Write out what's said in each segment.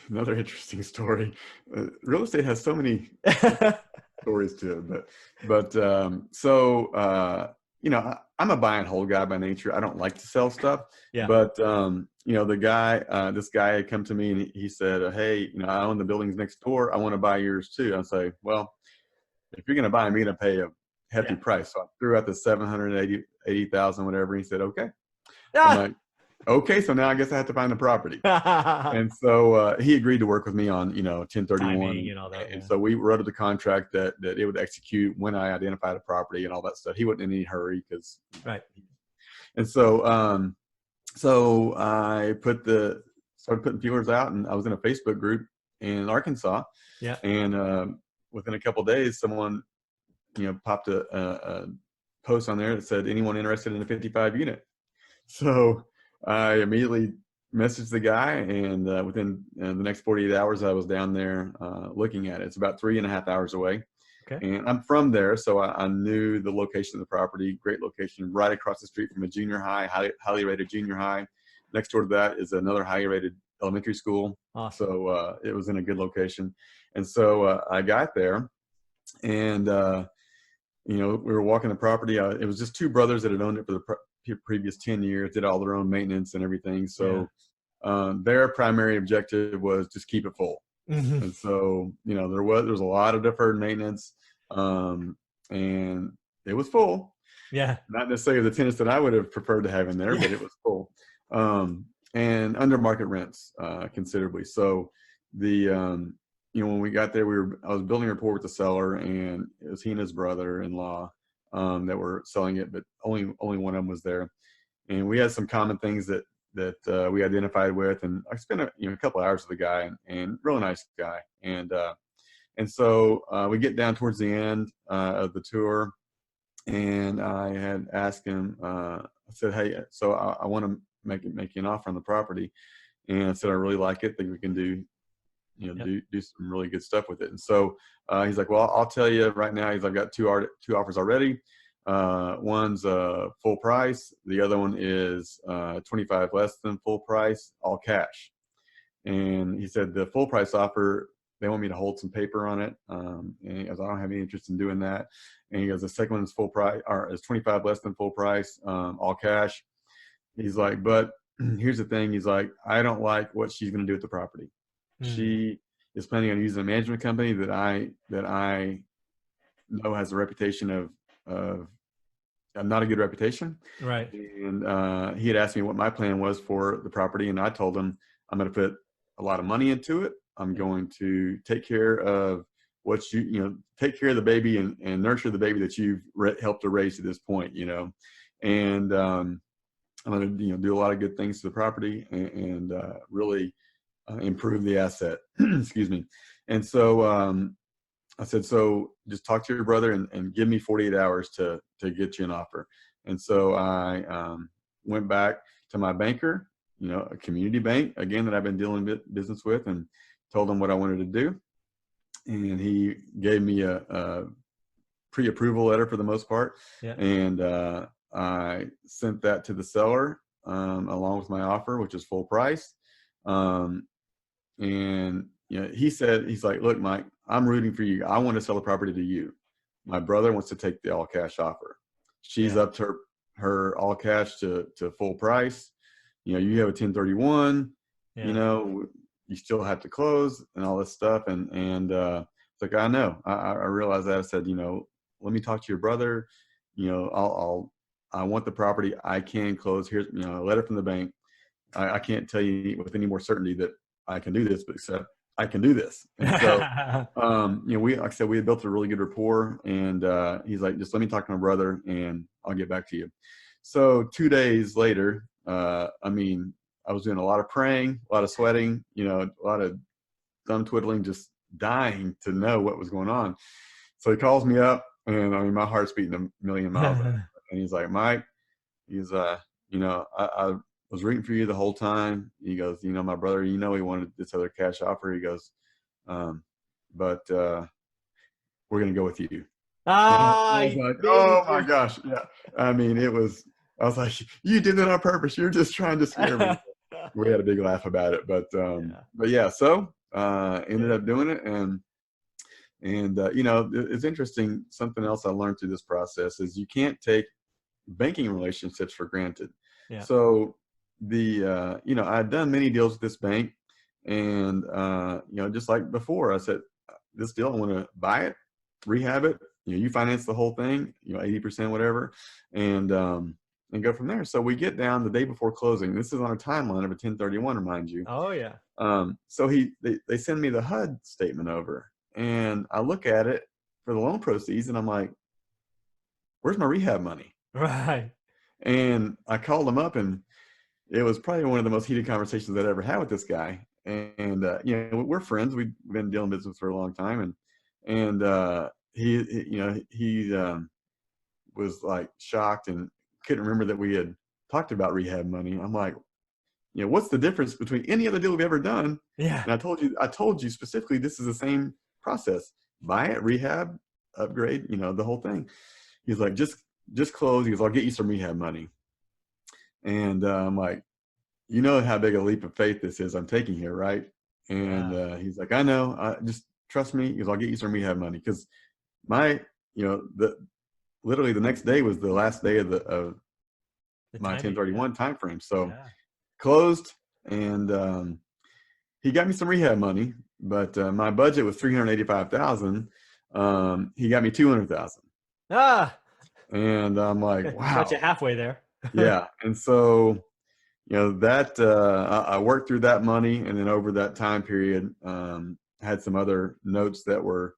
Another interesting story. Real estate has so many stories to it, you know, I'm a buy and hold guy by nature. I don't like to sell stuff, Yeah. but you know, this guy had come to me and he said, "Hey, you know, I own the buildings next door. I want to buy yours too." I say, "Well, if you're going to buy them, you're going to pay a hefty Yeah. price." So I threw out the 780,000, whatever. And he said, "Okay." I'm Ah! like, "Okay, so now I guess I have to find the property." And so he agreed to work with me on, you know, 1031. Timing and all that. And Yeah. so we wrote up the contract that it would execute when I identified a property and all that stuff. He wasn't in any hurry because, Right. and so I started putting feelers out, and I was in a Facebook group in Arkansas. Yeah. And within a couple of days, someone, you know, popped a post on there that said, "Anyone interested in a 55 unit?" So I immediately messaged the guy, and within the next 48 hours, I was down there looking at it. It's about 3.5 hours away. Okay. And I'm from there, so I knew the location of the property. Great location, right across the street from a junior high, highly rated junior high. Next door to that is another highly rated elementary school. Awesome. So it was in a good location. And so I got there, and you know, we were walking the property. It was just two brothers that had owned it for the previous 10 years, did all their own maintenance and everything. Yeah. So their primary objective was just keep it full. Mhm. And so, you know, there was a lot of deferred maintenance, and it was full. Yeah. Not necessarily the tenants that I would have preferred to have in there, Yeah. but it was full, and under market rents considerably. So you know, when we got there, I was building rapport with the seller, and it was he and his brother-in-law that were selling it, but only one of them was there, and we had some common things that we identified with. And I spent a couple of hours with the guy, and really nice guy. And so we get down towards the end of the tour, and I had asked him. I said, "Hey, so I want to make you an offer on the property," and I said, "I really like it. Think we can Yep. do some really good stuff with it." And so he's like, "Well, I'll tell you right now." I've got two offers already. One's full price. The other one is 25 less than full price, all cash. And he said the full price offer, they want me to hold some paper on it. And he goes, "I don't have any interest in doing that." And he goes, "The second one is full price, or is 25 less than full price, all cash." He's like, "But here's the thing." He's like, "I don't like what she's going to do with the property. Mm. She is planning on using a management company that I know has a reputation of not a good reputation." Right. And he had asked me what my plan was for the property, and I told him, "I'm going to put a lot of money into it. I'm Yeah. going to take care of take care of the baby and nurture the baby that you've helped to raise to this point, and I'm going to do a lot of good things to the property and really improve the asset." Excuse me. And so I said, "So just talk to your brother and give me 48 hours to get you an offer." And so I went back to my banker, a community bank, again, that I've been dealing business with, and told him what I wanted to do. And he gave me a pre-approval letter for the most part. Yeah. And I sent that to the seller along with my offer, which is full price. And he's like, "Look, Mike, I'm rooting for you. I want to sell the property to you. My brother wants to take the all cash offer. She's Yeah. up to her all cash to full price. You have a 1031, Yeah. you still have to close and all this stuff." And it's like, I know, I realized that. I said, "Let me talk to your brother. I want the property. I can close. Here's, a letter from the bank. I can't tell you with any more certainty that I can do this, but except I can do this." And so, like I said, we had built a really good rapport, and he's like, "Just let me talk to my brother and I'll get back to you." So 2 days later, I was doing a lot of praying, a lot of sweating, a lot of thumb twiddling, just dying to know what was going on. So he calls me up, and my heart's beating a million miles an hour. And he's like, "Mike," he's, I was rooting for you the whole time." He goes, "My brother, he wanted this other cash offer." He goes, "But we're going to go with you." And I was I like, did "Oh my it. gosh." Yeah. I was like, "You did that on purpose. You're just trying to scare me." we had a big laugh about it, Yeah. but yeah, so ended Good. up doing it, and you know, it's interesting. Something else I learned through this process is you can't take banking relationships for granted. Yeah. So you know, I'd done many deals with this bank, and you know, just like before, I said, this deal, I want to buy it, rehab it. You know, you finance the whole thing, you know, 80%, whatever, and go from there. So we get down the day before closing. This is on a timeline of a 1031, remind you. Oh yeah. So they send me the HUD statement over, and I look at it for the loan proceeds, and I'm like, where's my rehab money? Right. And I called him up, and it was probably one of the most heated conversations I'd ever had with this guy. And you know, we're friends. We've been dealing business for a long time, and you know, he was like shocked and couldn't remember that we had talked about rehab money. I'm like, you know, what's the difference between any other deal we've ever done? Yeah. And I told you specifically, this is the same process: buy it, rehab, upgrade, you know, the whole thing. He's like, just close. He goes, I'll get you some rehab money. And I'm like, you know how big a leap of faith this is I'm taking here, right? And Yeah. he's like, I know. Just trust me. He goes, I'll get you some rehab money, because my, you know, literally the next day was the last day of The my timing. Yeah. 1031 time frame. So Yeah. closed, and he got me some rehab money, but my budget was 385,000. He got me 200,000, Ah, and I'm like, got you wow, halfway there. yeah. And so, you know, that I worked through that money, and then over that time period, had some other notes that were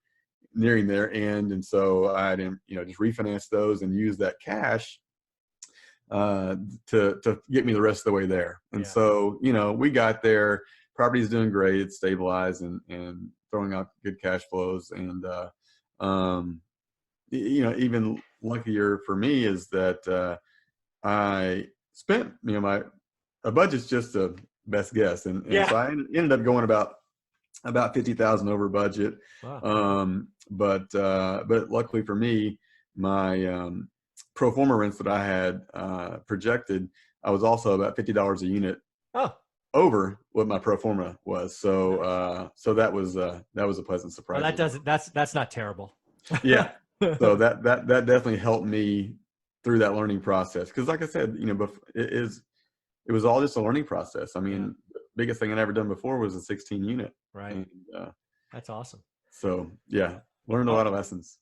nearing their end, and so I didn't, you know, just refinance those and use that cash uh, to get me the rest of the way there. And Yeah. so, you know, we got there. Property's doing great. It's stabilized and throwing out good cash flows. And um, you know, even luckier for me is that I spent, you know, my a budget's just a best guess, and Yeah. so I ended up going about 50,000 over budget. Wow. But luckily for me, my pro forma rents that I had projected, I was also about $50 a unit Oh, over what my pro forma was. So nice. so that was a pleasant Well, surprise that as well. doesn't. That's not terrible. Yeah. So that definitely helped me through that learning process, because like I said, you know, it was all just a learning process. I Yeah. mean, the biggest thing I'd ever done before was a 16 unit, Right. and That's awesome. so yeah, learned a Well, lot of lessons.